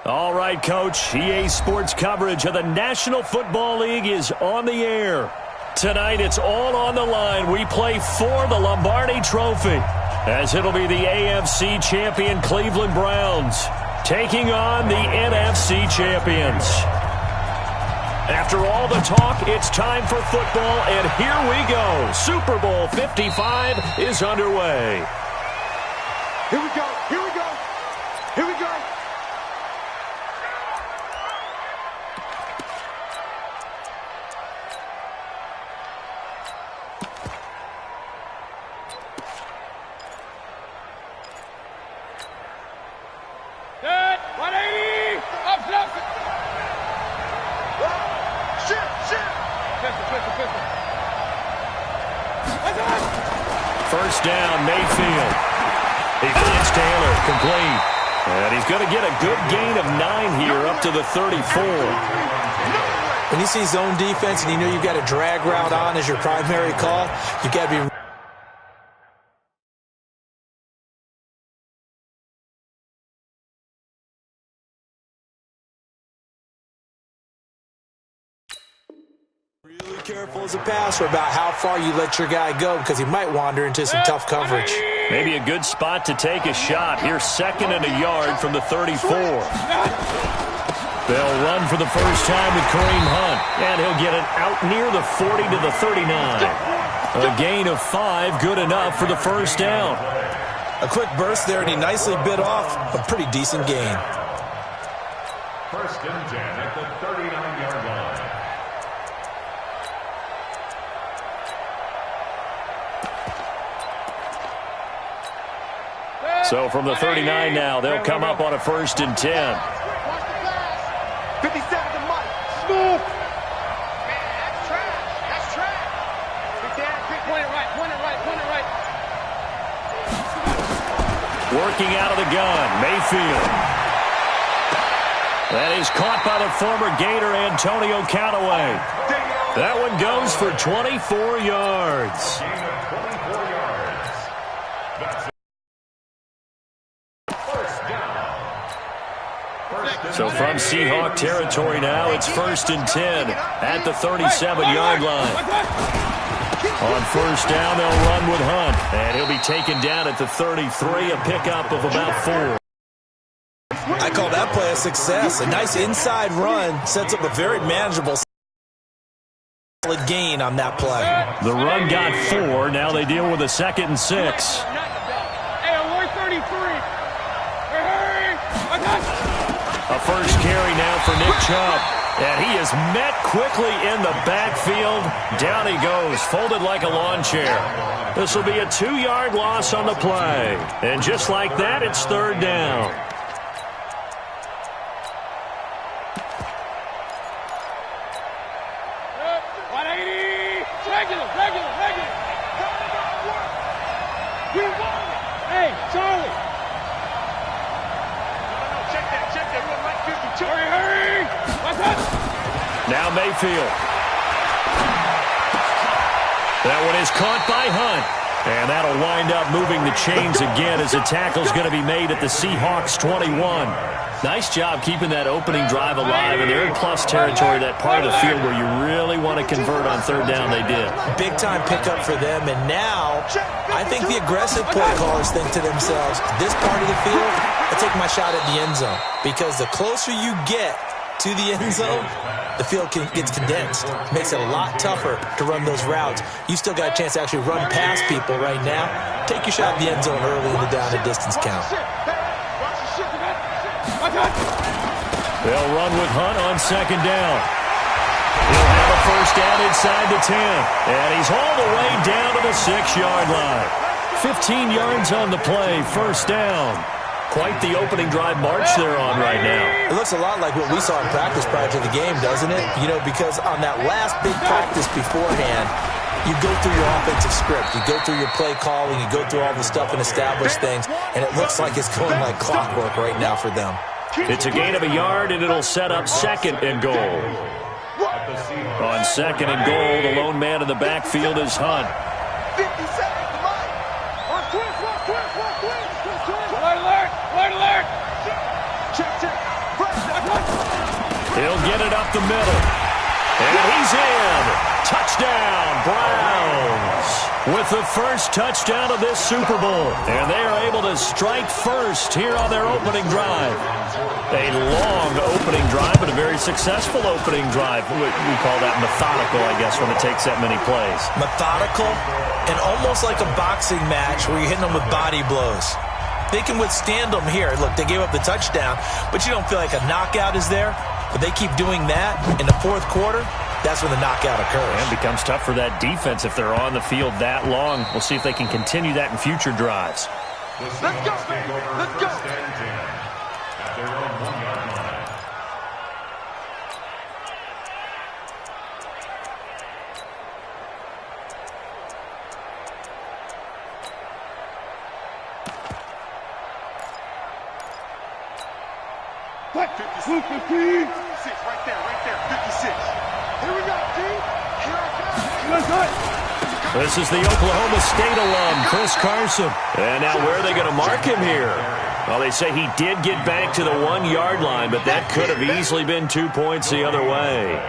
All right, Coach. EA Sports coverage of the National Football League is on the air. Tonight, it's all on the line. We play for the Lombardi Trophy, as it'll be the AFC champion Cleveland Browns taking on the NFC champions. After all the talk, it's time for football, and here we go. Super Bowl 55 is underway. Here we go. Here we go. Here we go. Good. 180. Up. Shit. Pistol. First down, Mayfield. He finds Taylor, complete. And he's going to get a good gain of 9 here up to the 34. When you see zone defense and you know you've got a drag route on as your primary call, you've got to be really careful as a passer about how far you let your guy go, because he might wander into some tough coverage. Maybe a good spot to take a shot. Here's 2nd and a yard from the 34. They'll run for the first time with Kareem Hunt, and he'll get it out near the 40 to the 39. A gain of 5, good enough for the first down. A quick burst there, and he nicely bit off a pretty decent gain. First and 10 at the 39-yard line. So from the 39 now, they'll come up on a 1st and 10. 57 to Mike. Smooth. Man, that's trash. Big Dan, point it right. Working out of the gun, Mayfield. That is caught by the former Gator, Antonio Callaway. That one goes for 24 yards. So from Seahawk territory now, it's 1st and 10 at the 37-yard line. On first down, they'll run with Hunt, and he'll be taken down at the 33, a pickup of about 4. I call that play a success. A nice inside run sets up a very manageable gain on that play. The run got 4. Now they deal with a 2nd and 6. Hey, 133. A first carry now for Nick Chubb. And he is met quickly in the backfield. Down he goes, folded like a lawn chair. This will be a 2-yard loss on the play. And just like that, it's 3rd down. Regular. We won. Hey, Charlie. No, check that. We're right 52. Hurry. What's up? Now Mayfield. That one is caught by Hunt. And that'll wind up moving the chains again as the tackle's going to be made at the Seahawks 21. Nice job keeping that opening drive alive, and they're in plus territory, that part of the field where you really want to convert on 3rd down. They did. Big-time pickup for them, and now I think the aggressive play callers think to themselves, this part of the field, I take my shot at the end zone, because the closer you get to the end zone, the field gets condensed. Makes it a lot tougher to run those routes. You still got a chance to actually run past people right now. Take your shot at the end zone early in the down and distance count. They'll run with Hunt on 2nd down. He'll have a first down inside the 10. And he's all the way down to the 6-yard line. 15 yards on the play, 1st down. Quite the opening drive march they're on right now. It looks a lot like what we saw in practice prior to the game, doesn't it? You know, because on that last big practice beforehand, you go through your offensive script. You go through your play calling. You go through all the stuff and establish things. And it looks like it's going like clockwork right now for them. It's a gain of a yard, and it'll set up 2nd and goal. On 2nd and goal, the lone man in the backfield is Hunt. 57 to Mike. Alert! Check. He'll get it up the middle. And he's in. Touchdown, Browns. With the first touchdown of this Super Bowl. And they are able to strike first here on their opening drive. A long opening drive, but a very successful opening drive. We call that methodical, I guess, when it takes that many plays. Methodical and almost like a boxing match where you're hitting them with body blows. They can withstand them here. Look, they gave up the touchdown, but you don't feel like a knockout is there. But they keep doing that in the fourth quarter. That's when the knockout occurs. And it becomes tough for that defense if they're on the field that long. We'll see if they can continue that in future drives. Let's go, baby. Let's go. At their own 1-yard line. What? 56. Right there. 56. Here we go, G. Here I come. This is the Oklahoma State alum, Chris Carson. And now where are they going to mark him here? Well, they say he did get back to the 1-yard line, but that could have easily been 2 points the other way.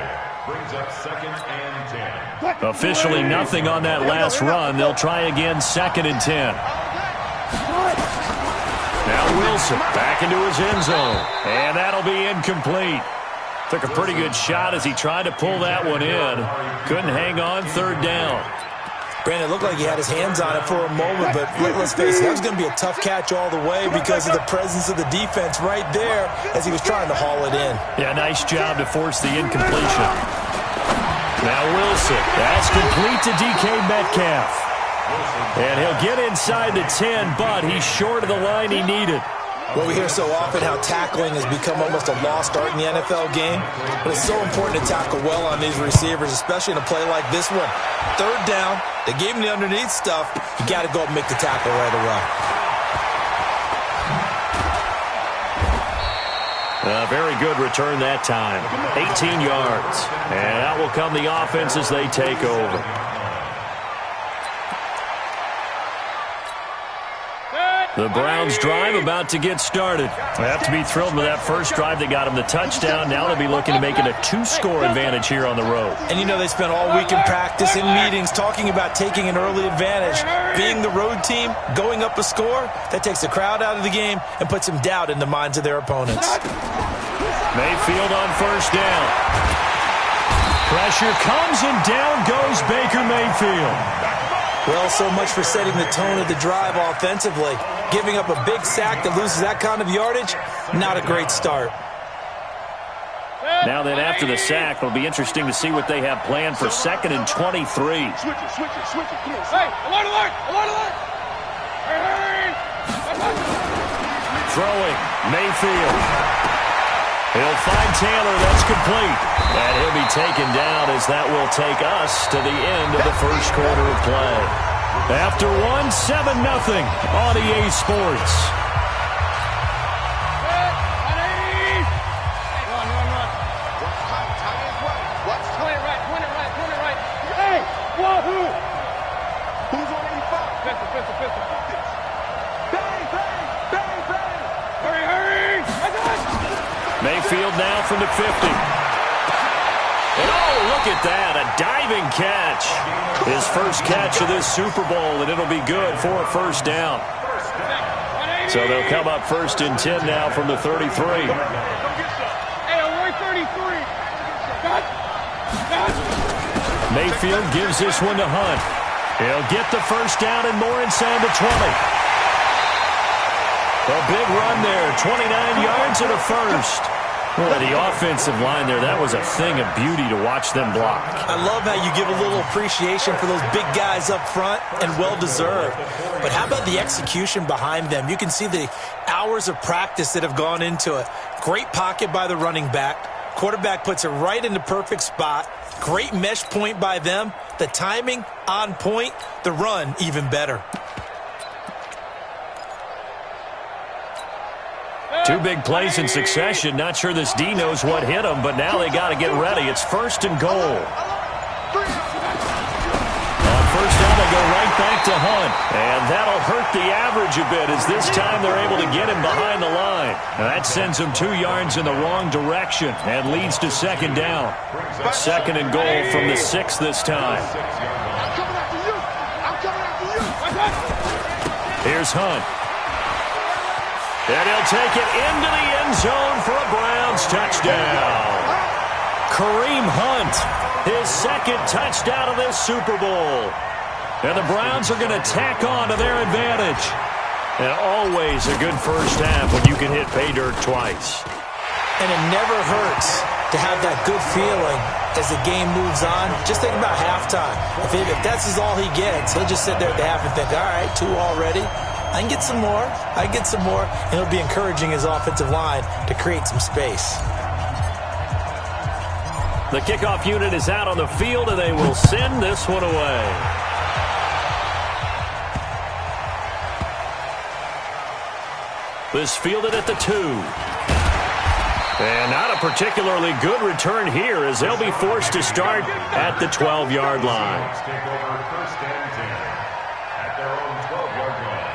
Brings up 2nd and 10. Officially nothing on that last run. They'll try again 2nd and 10. Now Wilson back into his end zone. And that'll be incomplete. Took a pretty good shot as he tried to pull that one in. Couldn't hang on, 3rd down. Brandon, it looked like he had his hands on it for a moment, but let's face it, that was going to be a tough catch all the way because of the presence of the defense right there as he was trying to haul it in. Yeah, nice job to force the incompletion. Now Wilson, that's complete to DK Metcalf. And he'll get inside the 10, but he's short of the line he needed. Well, we hear so often how tackling has become almost a lost art in the NFL game, but it's so important to tackle well on these receivers, especially in a play like this one. 3rd down, they gave him the underneath stuff. You got to go up and make the tackle right away. A very good return that time. 18 yards. And out will come the offense as they take over. The Browns drive about to get started. They have to be thrilled with that first drive that got them the touchdown. Now they'll be looking to make it a 2-score advantage here on the road. And you know they spent all week in practice, in meetings, talking about taking an early advantage. Being the road team, going up a score, that takes the crowd out of the game and puts some doubt in the minds of their opponents. Mayfield on 1st down. Pressure comes and down goes Baker Mayfield. Well, so much for setting the tone of the drive offensively. Giving up a big sack that loses that kind of yardage, not a great start. Now then, after the sack, it'll be interesting to see what they have planned for 2nd and 23. Switch it. Come on. Hey, alert. Hey. Throwing, Mayfield. He'll find Taylor, that's complete. And he'll be taken down as that will take us to the end of the first quarter of play. After 7-0 on EA Sports. Who's on 85? Pistol. Bang. Hurry. Mayfield now from the 50. And look at that, a diving catch. His first catch of this Super Bowl, and it'll be good for a 1st down. So they'll come up 1st and 10 now from the 33. Hey, we're 33. Mayfield gives this one to Hunt. He'll get the 1st down and more inside the 20. A big run there, 29 yards and a 1st. Boy, the offensive line there, that was a thing of beauty to watch them block. I love how you give a little appreciation for those big guys up front, and well-deserved. But how about the execution behind them? You can see the hours of practice that have gone into it. Great pocket by the running back. Quarterback puts it right in the perfect spot. Great mesh point by them. The timing on point. The run even better. 2 big plays in succession. Not sure this D knows what hit him, but now they got to get ready. It's 1st and goal. On 1st down, they go right back to Hunt. And that'll hurt the average a bit as this time they're able to get him behind the line. Now that sends him 2 yards in the wrong direction and leads to second down. Second and goal from the 6 this time. I'm coming after you. I'm coming after you. Here's Hunt. And he'll take it into the end zone for a Browns touchdown. Kareem Hunt, his second touchdown of this Super Bowl. And the Browns are going to tack on to their advantage. And always a good first half when you can hit pay dirt twice. And it never hurts to have that good feeling as the game moves on. Just think about halftime. If that's all he gets, he'll just sit there at the half and think, all right, 2 already. I can get some more. I can get some more. And he'll be encouraging his offensive line to create some space. The kickoff unit is out on the field, and they will send this one away. This fielded at the 2. And not a particularly good return here as they'll be forced to start at the 12-yard line. Take over first and 10 at their own 12-yard line.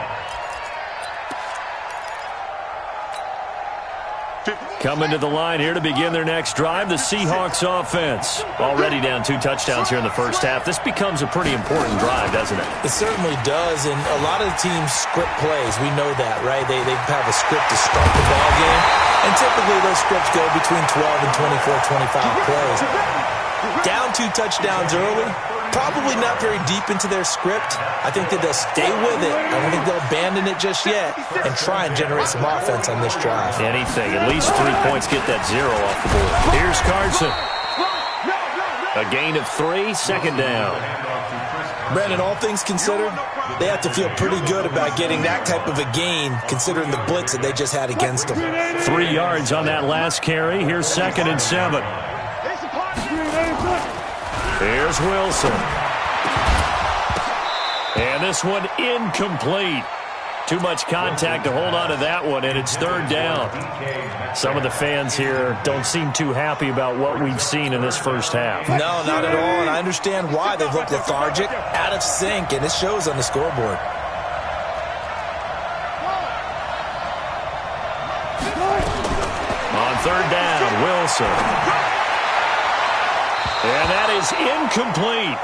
Coming to the line here to begin their next drive, the Seahawks offense. Already down 2 touchdowns here in the first half. This becomes a pretty important drive, doesn't it? It certainly does, and a lot of the teams script plays. We know that, right? They have a script to start the ball game, and typically those scripts go between 12 and 24, 25 plays. Down 2 touchdowns early, probably not very deep into their script. I think that they'll stay with it. I don't think they'll abandon it just yet and try and generate some offense on this drive. Anything. At least 3 points, get that 0 off the board. Here's Carson. A gain of 3, second down. Brandon, all things considered, they have to feel pretty good about getting that type of a gain considering the blitz that they just had against them. 3 yards on that last carry. Here's second and 7. Here's Wilson. And this one incomplete. Too much contact to hold on to that one, and it's third down. Some of the fans here don't seem too happy about what we've seen in this first half. No, not at all, and I understand why. They look lethargic, out of sync, and it shows on the scoreboard. On third down, Wilson. And that is incomplete.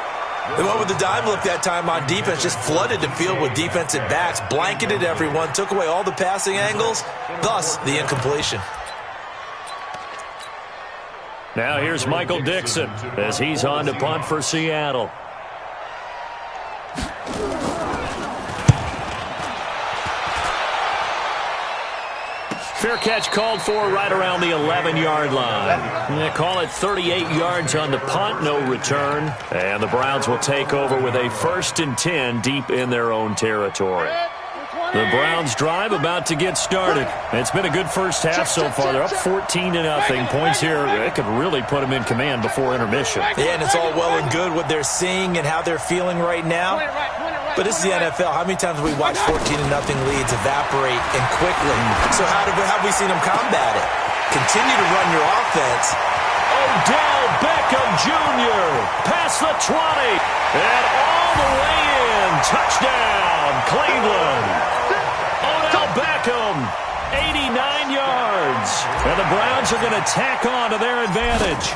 They went with the dive look that time on defense, just flooded the field with defensive backs, blanketed everyone, took away all the passing angles, thus the incompletion. Now here's Michael Dixon as he's on to punt for Seattle. Fair catch called for right around the 11-yard line. They call it 38 yards on the punt, no return. And the Browns will take over with a 1st and 10 deep in their own territory. The Browns drive about to get started. It's been a good first half so far. They're up 14-0. Points here, it could really put them in command before intermission. Yeah, and it's all well and good what they're seeing and how they're feeling right now. But this is the NFL. How many times have we watched 14-0 leads evaporate and quickly? So how have we seen them combat it? Continue to run your offense. Odell Beckham Jr. past the 20. And all the way in. Touchdown, Cleveland. Odell Beckham, 89 yards. And the Browns are going to tack on to their advantage.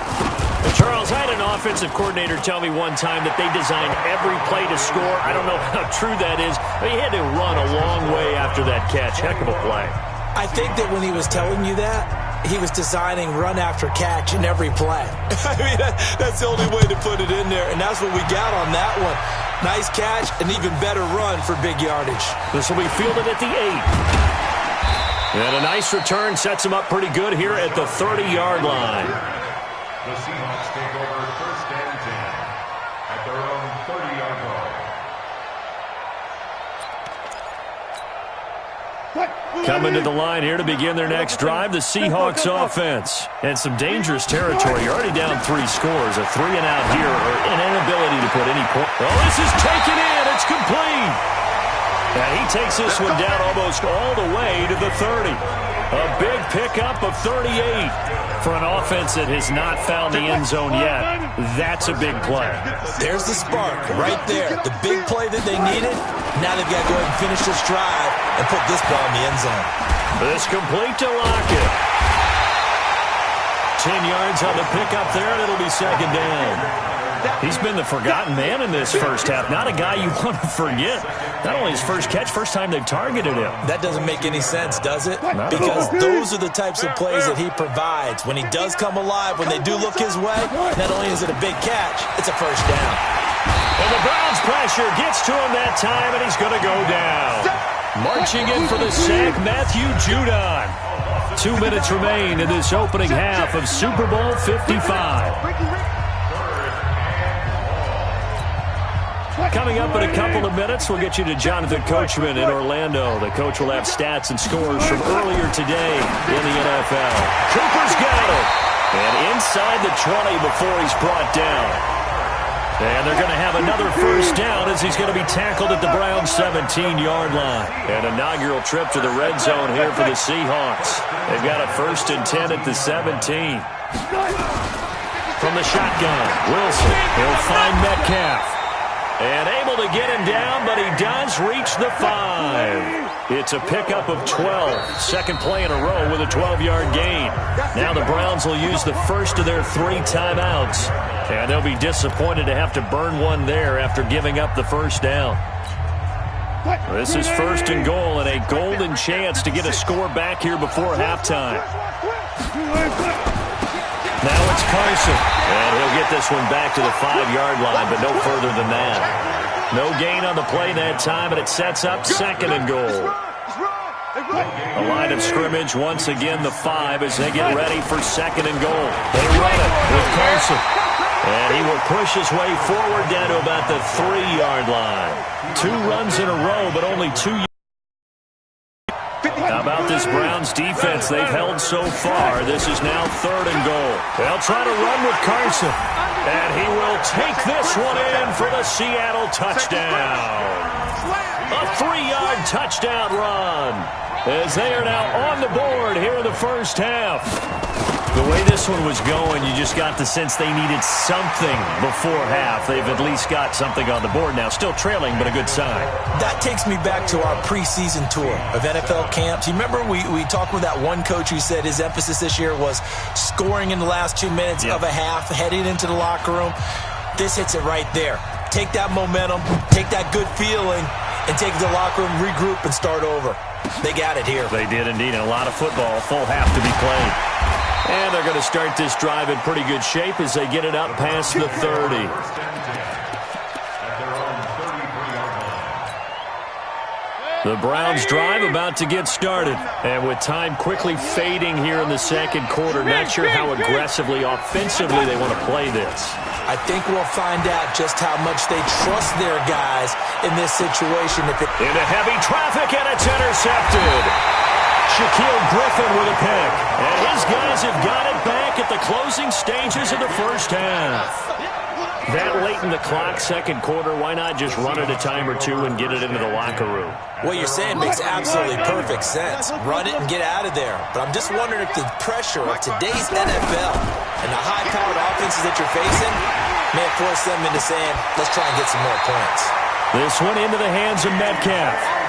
Charles, I had an offensive coordinator tell me one time that they design every play to score. I don't know how true that is, but he had to run a long way after that catch. Heck of a play. I think that when he was telling you that, he was designing run after catch in every play. I mean, that's the only way to put it in there, and that's what we got on that one. Nice catch, an even better run for big yardage. This will be fielded at the 8. And a nice return sets him up pretty good here at the 30-yard line. The Seahawks take over 1st and 10 at their own 30-yard line. Coming to the line here to begin their next drive, the Seahawks offense. And some dangerous territory. You're already down 3 scores. A 3-and-out here, or an inability to put any point. Oh, this is taken in. It's complete. And he takes this one down almost all the way to the 30. A big pickup of 38. For an offense that has not found the end zone yet, that's a big play. There's the spark right there. The big play that they needed. Now they've got to go ahead and finish this drive and put this ball in the end zone. This complete to Lockett. 10 yards on the pickup there, and it'll be second down. He's been the forgotten man in this first half. Not a guy you want to forget. Not only his first catch, first time they've targeted him. That doesn't make any sense, does it? Not because those are the types of plays that he provides. When he does come alive, when they do look his way, not only is it a big catch, it's a first down. And the Browns pressure gets to him that time, and he's going to go down. Marching in for the sack, Matthew Judon. 2 minutes remain in this opening half of Super Bowl 55. Coming up in a couple of minutes, we'll get you to Jonathan Coachman in Orlando. The coach will have stats and scores from earlier today in the NFL. Cooper's got it. And inside the 20 before he's brought down. And they're going to have another first down as he's going to be tackled at the Browns' 17-yard line. An inaugural trip to the red zone here for the Seahawks. They've got a 1st and 10 at the 17. From the shotgun, Wilson. He'll find Metcalf. And able to get him down, but he does reach the 5. It's a pickup of 12. Second play in a row with a 12-yard gain. Now the Browns will use the first of their 3 timeouts. And they'll be disappointed to have to burn one there after giving up the first down. This is 1st and goal and a golden chance to get a score back here before halftime. Now it's Carson, and he'll get this one back to the 5-yard line, but no further than that. No gain on the play that time, and it sets up 2nd and goal. A line of scrimmage, once again the 5 as they get ready for 2nd and goal. They run it with Carson, and he will push his way forward down to about the 3-yard line. 2 runs in a row, but only 2 yards. How about this Browns defense they've held so far? This is now 3rd and goal. They'll try to run with Carson. And he will take this one in for the Seattle touchdown. A 3-yard touchdown run. As they are now on the board here in the first half. The way this one was going, you just got the sense they needed something before half. They've at least got something on the board now. Still trailing, but a good sign. That takes me back to our preseason tour of NFL camps. You remember we talked with that one coach who said his emphasis this year was scoring in the last 2 minutes of a half, heading into the locker room. This hits it right there. Take that momentum, take that good feeling, and take it to the locker room, regroup, and start over. They got it here. They did indeed, and a lot of football, full half to be played. And they're going to start this drive in pretty good shape as they get it up past the 30. The Browns drive about to get started. And with time quickly fading here in the second quarter, not sure how aggressively, offensively they want to play this. I think we'll find out just how much they trust their guys in this situation. Into heavy traffic, and it's intercepted. Shaquille Griffin with a pick. And his guys have got it back at the closing stages of the first half. That late in the clock, second quarter, why not just run it a time or two and get it into the locker room? What you're saying makes absolutely perfect sense. Run it and get out of there. But I'm just wondering if the pressure of today's NFL and the high-powered offenses that you're facing may force them into saying, let's try and get some more points. This one into the hands of Metcalf.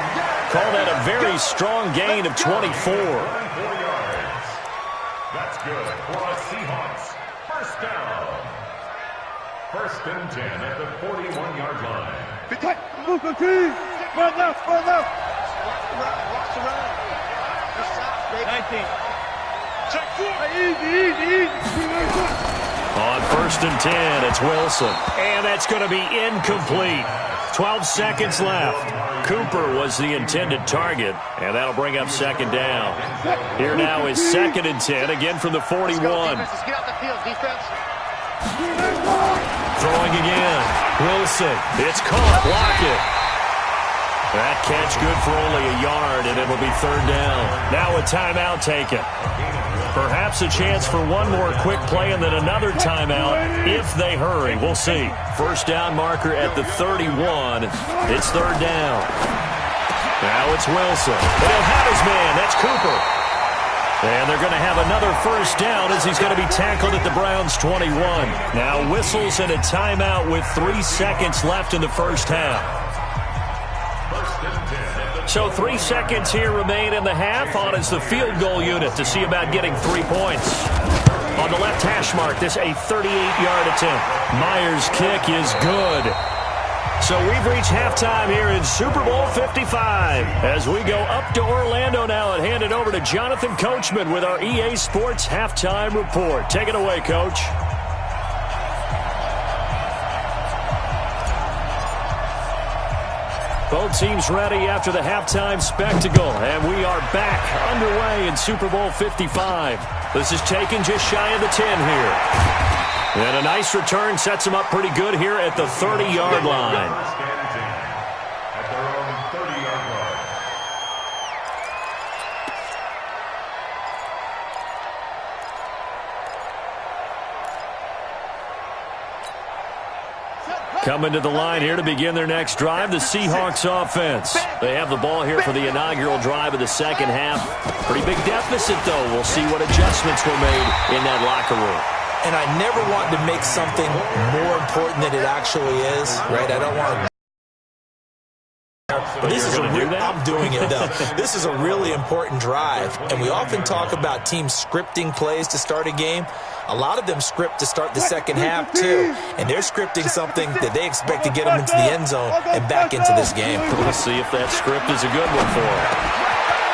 Call that a very strong gain of 24. That's good for the Seahawks. First down. 1st and 10 at the 41-yard line. Move the team. Run left, run left. Watch around. 19. Check 4. Easy. On 1st and 10, it's Wilson. And that's going to be incomplete. 12 seconds left. Cooper was the intended target, and that'll bring up second down. Here now is 2nd and 10, again from the 41. Get out the field, defense. Throwing again. Wilson. It's caught. Lockett. That catch good for only a yard, and it'll be 3rd down. Now a timeout taken. Perhaps a chance for one more quick play and then another timeout if they hurry. We'll see. First down marker at the 31. It's 3rd down. Now it's Wilson. And he'll have his man. That's Cooper. And they're going to have another first down as he's going to be tackled at the Browns' 21. Now whistles and a timeout with 3 seconds left in the first half. So 3 seconds here remain in the half. On is the field goal unit to see about getting 3 points. On the left hash mark, this a 38-yard attempt. Myers' kick is good. So we've reached halftime here in Super Bowl 55. As we go up to Orlando now and hand it over to Jonathan Coachman with our EA Sports Halftime Report. Take it away, Coach. Both teams ready after the halftime spectacle, and we are back underway in Super Bowl 55. This is taken just shy of the 10 here. And a nice return sets them up pretty good here at the 30-yard line. At their own 30-yard line. Coming to the line here to begin their next drive, the Seahawks offense. They have the ball here for the inaugural drive of the second half. Pretty big deficit, though. We'll see what adjustments were made in that locker room. And I never want to make something more important than it actually is, right? I don't want to. But this is I'm doing it, though. This is a really important drive. And we often talk about teams scripting plays to start a game. A lot of them script to start the second half, too. And they're scripting something that they expect to get them into the end zone and back into this game. We'll see if that script is a good one for them.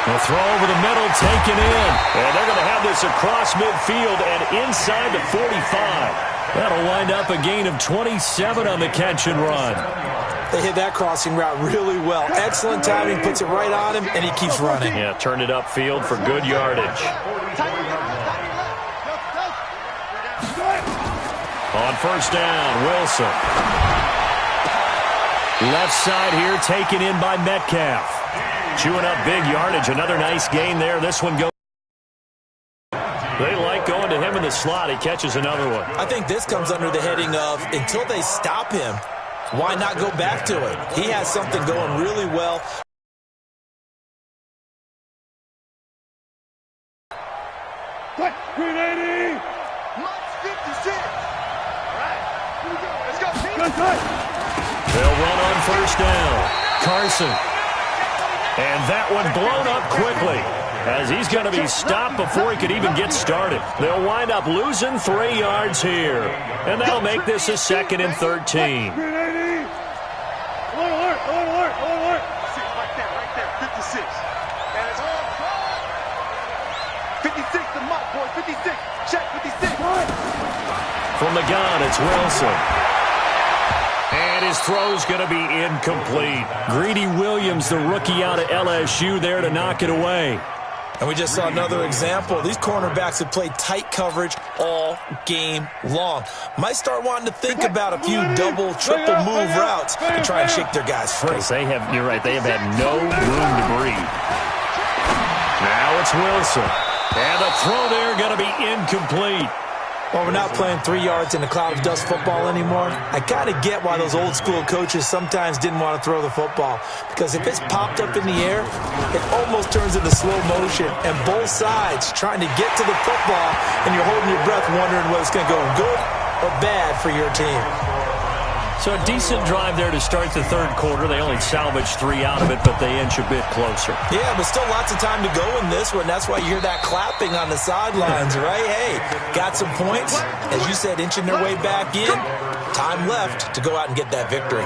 The throw over the middle, taken in. And they're going to have this across midfield and inside the 45. That'll wind up a gain of 27 on the catch and run. They hit that crossing route really well. Excellent timing, puts it right on him, and he keeps running. Yeah, turned it upfield for good yardage. On first down, Wilson. Left side here, taken in by Metcalf. Chewing up big yardage. Another nice gain there. This one goes. They like going to him in the slot. He catches another one. I think this comes under the heading of until they stop him, why not go back to it? He has something going really well. Green 80. 56. All right. Here we go. Let's go. They'll run on first down. Carson. And that one blown up quickly as he's going to be stopped before he could even get started. They'll wind up losing 3 yards here. And that'll make this a 2nd and 13. Alert. Right there. 56. And it's all 56, the mark, boy. 56. Check 56. From the gun, it's Wilson. And his throw's going to be incomplete. Greedy Williams, the rookie out of LSU, there to knock it away. And we just saw another example. These cornerbacks have played tight coverage all game long. Might start wanting to think about a few double, triple move routes to try and shake their guys free. You're right, they have had no room to breathe. Now it's Wilson. And the throw there going to be incomplete. Well, we're not playing 3 yards in a cloud of dust football anymore. I kind of get why those old school coaches sometimes didn't want to throw the football. Because if it's popped up in the air, it almost turns into slow motion. And both sides trying to get to the football, and you're holding your breath wondering whether it's going to go good or bad for your team. So a decent drive there to start the third quarter. They only salvaged 3 out of it, but they inch a bit closer. Yeah, but still lots of time to go in this one. That's why you hear that clapping on the sidelines, right? Hey, got some points. As you said, inching their way back in. Time left to go out and get that victory.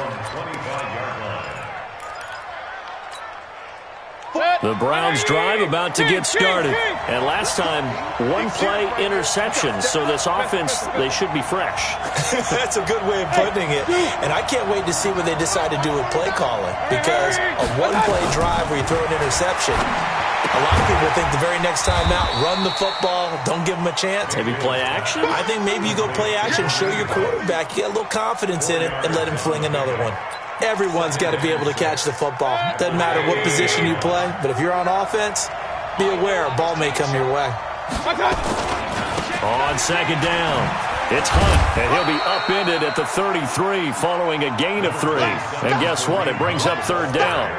The Browns drive about to get started. And last time, 1 play interception. So this offense, they should be fresh. That's a good way of putting it. And I can't wait to see what they decide to do with play calling. Because a 1-play drive where you throw an interception, a lot of people think the very next time out, run the football, don't give them a chance. Maybe play action? I think maybe you go play action, show your quarterback, you get a little confidence in it, and let him fling another one. Everyone's got to be able to catch the football. Doesn't matter what position you play, but if you're on offense, be aware a ball may come your way. On second down, it's Hunt, and he'll be upended at the 33 following a gain of 3. And guess what? It brings up third down.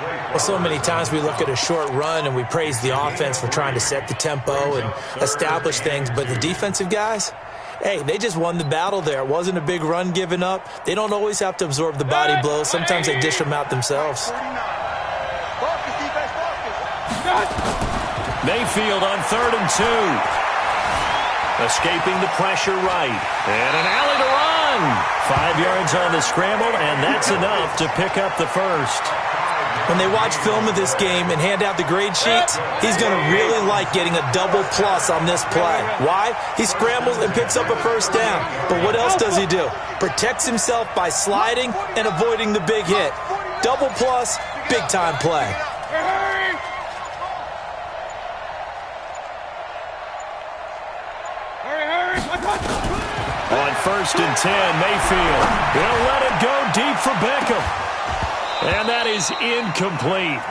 Well, so many times we look at a short run and we praise the offense for trying to set the tempo and establish things, but the defensive guys, hey, they just won the battle there. It wasn't a big run given up. They don't always have to absorb the body blows. Sometimes they dish them out themselves. Mayfield on 3rd and 2. Escaping the pressure right. And an alley to run. 5 yards on the scramble, and that's enough to pick up the first. When they watch film of this game and hand out the grade sheets, he's going to really like getting a double plus on this play. Why? He scrambles and picks up a first down. But what else does he do? Protects himself by sliding and avoiding the big hit. Double plus, big-time play. On 1st and 10, Mayfield will let it go deep for Beckham. And that is incomplete.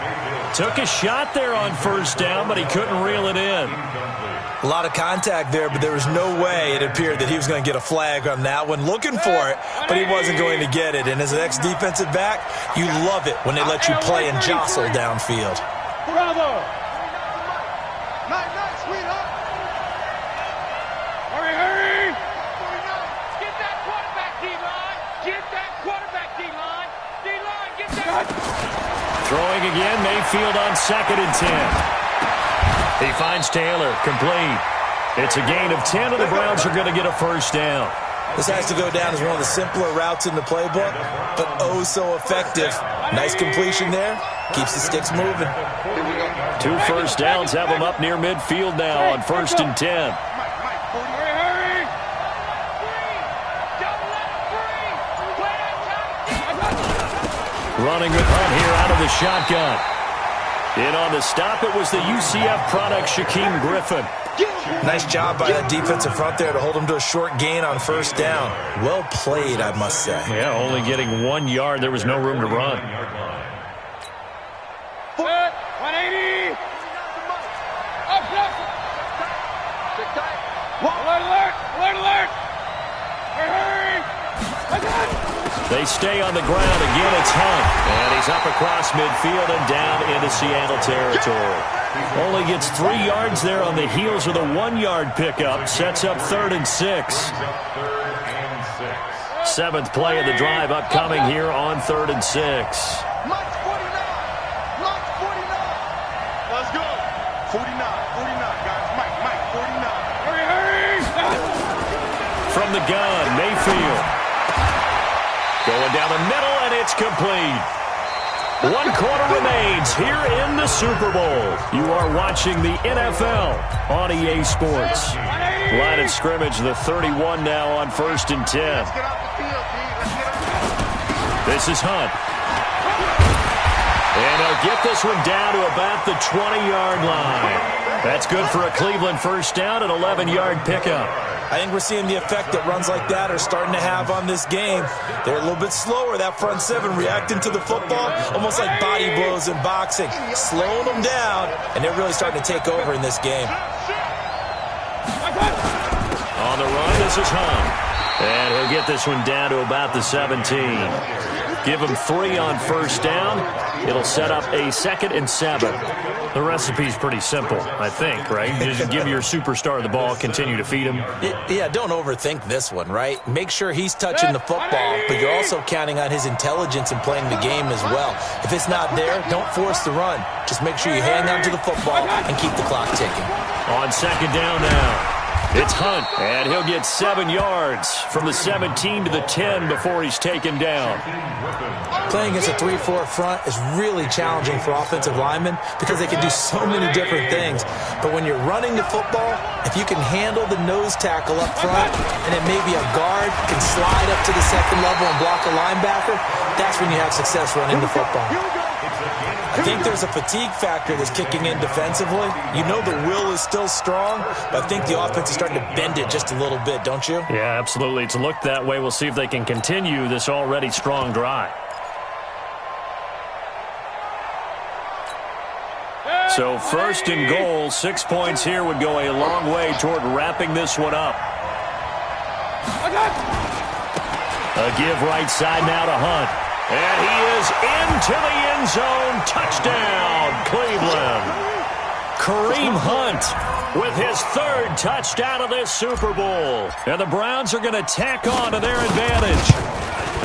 Took a shot there on 1st down, but he couldn't reel it in. A lot of contact there, but there was no way it appeared that he was going to get a flag on that one. Looking for it, but he wasn't going to get it. And as an ex-defensive back, you love it when they let you play and jostle downfield. Bravo! Nice, sweetheart! Hurry! Get that quarterback, D-line! Get that quarterback, D-line! D-line, get that! Throwing again, Mayfield on 2nd and 10. He finds Taylor, complete. It's a gain of 10, and the Browns are going to get a first down. This has to go down as one of the simpler routes in the playbook, but oh so effective. Nice completion there. Keeps the sticks moving. 2 first downs have them up near midfield now on 1st and 10. Hurry! Don't let him free! Play that time! Running with Hunt here out of the shotgun. In on the stop, it was the UCF product, Shaquem Griffin. Nice job by that defensive front there to hold him to a short gain on 1st down. Well played, I must say. Yeah, only getting 1 yard. There was no room to run. 180! Up, up! Alert! Hurry! They stay on the ground. Again, it's Hunt. And he's up across midfield and down into Seattle territory. Only gets 3 yards there on the heels of the 1 yard pickup. Sets up 3rd and 6. 7th play of the drive upcoming here on 3rd and 6. Mike 49! Let's go! 49, guys. Mike, 49. Hurry! From the gun, Mayfield. Going down the middle, and it's complete. 1 quarter remains here in the Super Bowl. You are watching the NFL on EA Sports. Line of scrimmage, the 31 now on 1st and 10. Let's get off the field, G. Let's get off the field. This is Hunt. And he'll get this one down to about the 20-yard line. That's good for a Cleveland first down, an 11-yard pickup. I think we're seeing the effect that runs like that are starting to have on this game. They're a little bit slower, that front 7, reacting to the football, almost like body blows in boxing, slowing them down, and they're really starting to take over in this game. On the run, this is Hunt. And he'll get this one down to about the 17. Give him 3 on 1st down. It'll set up a 2nd and 7. The recipe's pretty simple, I think, right? Just give your superstar the ball, continue to feed him. Yeah, don't overthink this one, right? Make sure he's touching the football, but you're also counting on his intelligence in playing the game as well. If it's not there, don't force the run. Just make sure you hang on to the football and keep the clock ticking. On 2nd down now. It's Hunt, and he'll get 7 yards from the 17 to the 10 before he's taken down. Playing against a 3-4 front is really challenging for offensive linemen because they can do so many different things. But when you're running the football, if you can handle the nose tackle up front, and then maybe a guard can slide up to the 2nd level and block a linebacker, that's when you have success running the football. I think there's a fatigue factor that's kicking in defensively. You know the will is still strong, but I think the offense is starting to bend it just a little bit, don't you? Yeah, absolutely. It's looked that way. We'll see if they can continue this already strong drive. So 1st and goal, 6 points here would go a long way toward wrapping this one up. A give right side now to Hunt. And he is into the end zone. Touchdown, Cleveland. Kareem Hunt with his third touchdown of this Super Bowl. And the Browns are going to tack on to their advantage.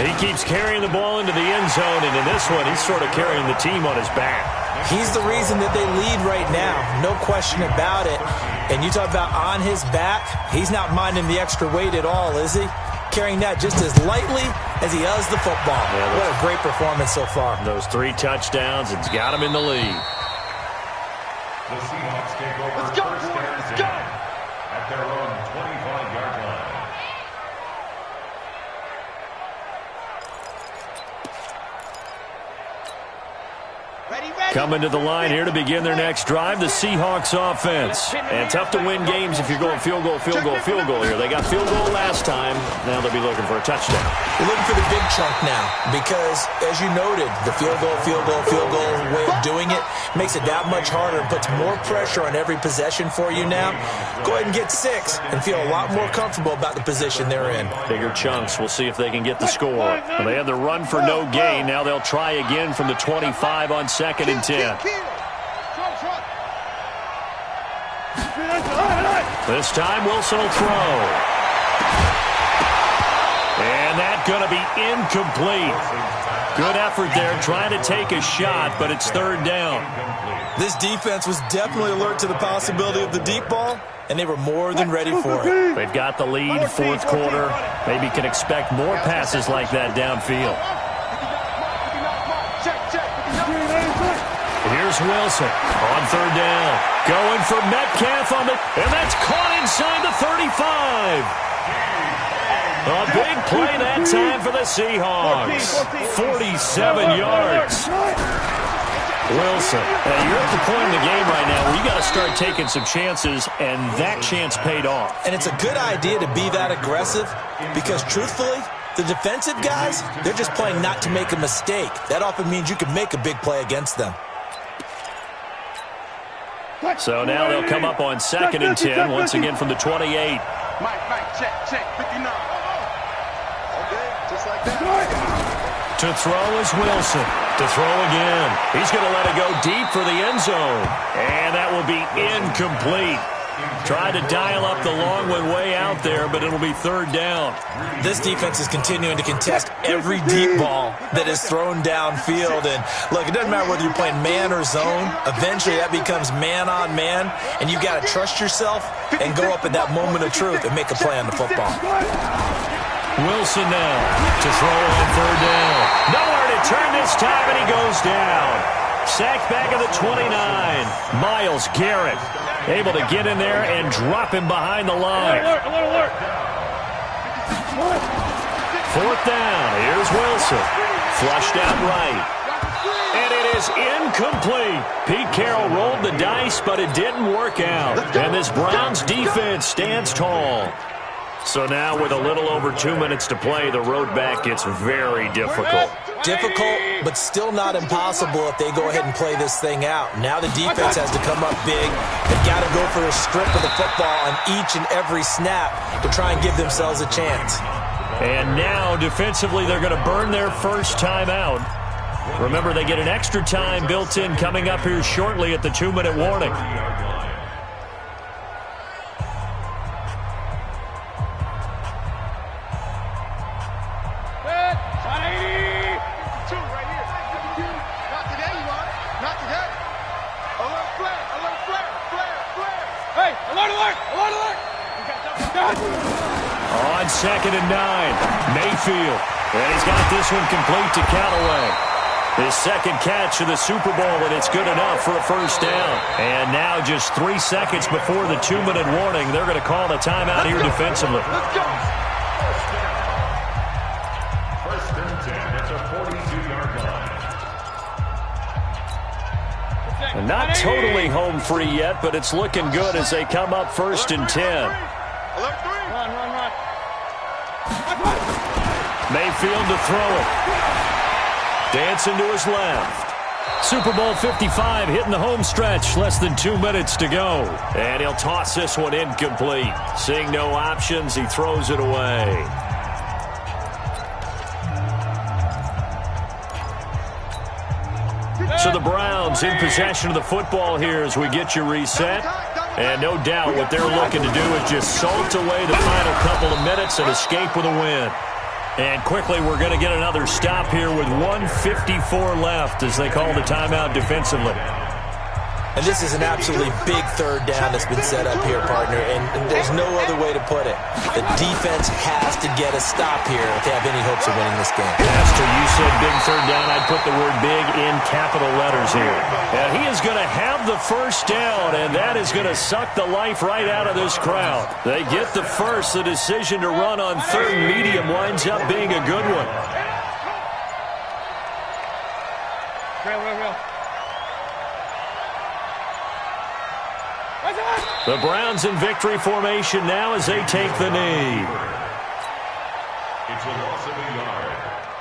He keeps carrying the ball into the end zone, and in this one, he's sort of carrying the team on his back. He's the reason that they lead right now. No question about it. And you talk about on his back, he's not minding the extra weight at all, is he? Carrying that just as lightly as he does the football. Yeah, what a great performance so far. Those 3 touchdowns, it's got him in the lead. The Seahawks take over Let's go, first boys, and let's 10 go. at their own 25-yard line. Coming to the line here to begin their next drive, the Seahawks offense. And tough to win games if you're going field goal, field goal, field goal here. They got field goal last time. Now they'll be looking for a touchdown. They're looking for the big chunk now because, as you noted, the field goal way of doing it makes it that much harder and puts more pressure on every possession for you now. Go ahead and get 6 and feel a lot more comfortable about the position they're in. Bigger chunks. We'll see if they can get the score. Well, they had the run for no gain. Now they'll try again from the 25 on 2nd and 10. This time Wilson will throw. And that's going to be incomplete. Good effort there trying to take a shot, but it's 3rd down. This defense was definitely alert to the possibility of the deep ball, and they were more than ready for it. They've got the lead, 4th quarter. Maybe can expect more passes like that downfield. Here's Wilson on 3rd down. Going for Metcalf on the... And that's caught inside the 35. A big play that time for the Seahawks. 47 yards. Wilson. You're at the point in the game right now where you got to start taking some chances, and that chance paid off. And it's a good idea to be that aggressive because, truthfully, the defensive guys, they're just playing not to make a mistake. That often means you can make a big play against them. So now they'll come up on 2nd and 10, once again from the 28. Mike, check, 59. Okay, just like that. To throw is Wilson. To throw again. He's going to let it go deep for the end zone. And that will be incomplete. Tried to dial up the long one way out there, but it'll be 3rd down. This defense is continuing to contest every deep ball that is thrown downfield. And, look, it doesn't matter whether you're playing man or zone. Eventually, that becomes man-on-man, and you've got to trust yourself and go up at that moment of truth and make a play on the football. Wilson now to throw on 3rd down. Nowhere to turn this time, and he goes down. Sacked back at the 29. Myles Garrett able to get in there and drop him behind the line. 4th down. Here's Wilson. Flushed out right. And it is incomplete. Pete Carroll rolled the dice, but it didn't work out. And this Browns defense stands tall. So now with a little over 2 minutes to play, the road back gets very difficult. Difficult, but still not impossible if they go ahead and play this thing out. Now the defense has to come up big. They've got to go for a strip of the football on each and every snap to try and give themselves a chance. And now, defensively, they're going to burn their first time out. Remember, they get an extra time built in coming up here shortly at the 2-minute warning. On 2nd and 9, Mayfield. And he's got this one complete to Callaway. His 2nd catch of the Super Bowl, and it's good enough for a first down. And now just 3 seconds before the 2-minute warning, they're going to call the timeout here defensively. Let's go. First and 10 at the 42-yard line. And not totally home free yet, but it's looking good as they come up 1st and 10. Run. Mayfield to throw it. Dancing to his left. Super Bowl 55 hitting the home stretch. Less than 2 minutes to go. And he'll toss this one incomplete. Seeing no options, he throws it away. So the Browns in possession of the football here as we get you reset. And no doubt what they're looking to do is just salt away the final couple of minutes and escape with a win. And quickly, we're going to get another stop here with 1:54 left as they call the timeout defensively. And this is an absolutely big third down that's been set up here, partner, and there's no other way to put it. The defense has to get a stop here if they have any hopes of winning this game. Pastor, you said big third down. I'd put the word big in capital letters here. And he is going to have the first down, and that is going to suck the life right out of this crowd. They get the first. The decision to run on third medium winds up being a good one. Real. The Browns in victory formation now as they take the knee. It's a loss of a yard.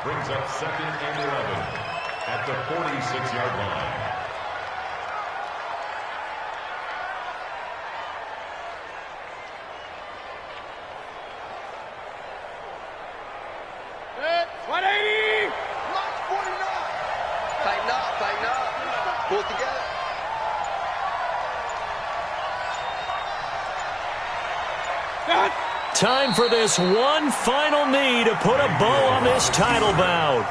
Brings up 2nd and 11 at the 46-yard line. Set. 180. Lock 49. Tighten up. Pull it together. Time for this one final knee to put a bow on this title bout.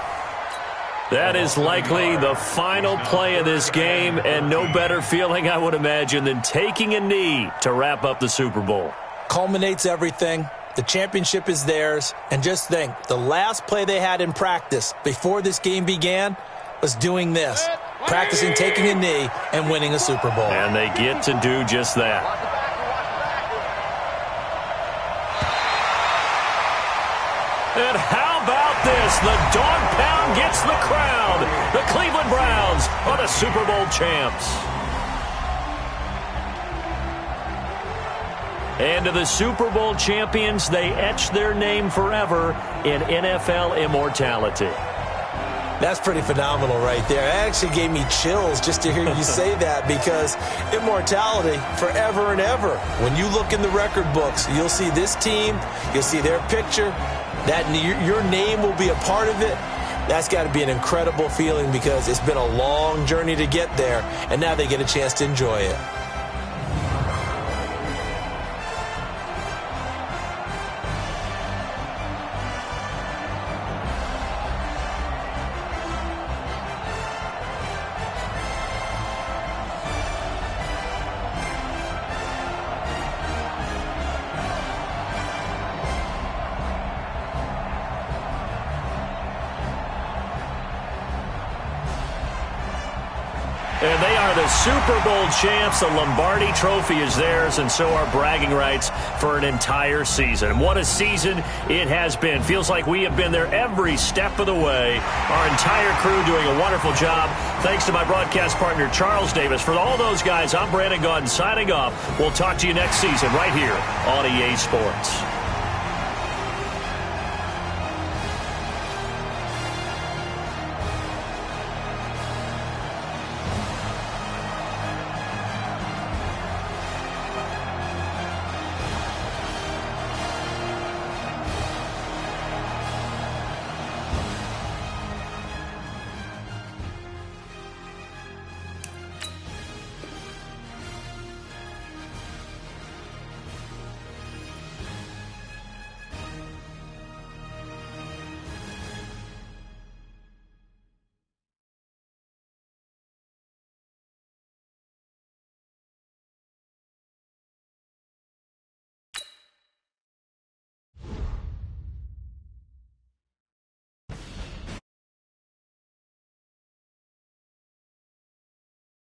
That is likely the final play of this game, and no better feeling, I would imagine, than taking a knee to wrap up the Super Bowl. Culminates everything. The championship is theirs. And just think, the last play they had in practice before this game began was doing this, practicing taking a knee and winning a Super Bowl. And they get to do just that. And how about this? The dog pound gets the crowd. The Cleveland Browns are the Super Bowl champs. And to the Super Bowl champions, they etch their name forever in NFL immortality. That's pretty phenomenal right there. It actually gave me chills just to hear you say that, because immortality forever and ever. When you look in the record books, you'll see this team, you'll see their picture, that your name will be a part of it. That's got to be an incredible feeling, because it's been a long journey to get there, and now they get a chance to enjoy it. And they are the Super Bowl champs. The Lombardi Trophy is theirs, and so are bragging rights for an entire season. What a season it has been. Feels like we have been there every step of the way. Our entire crew doing a wonderful job. Thanks to my broadcast partner, Charles Davis. For all those guys, I'm Brandon Gaudin signing off. We'll talk to you next season right here on EA Sports.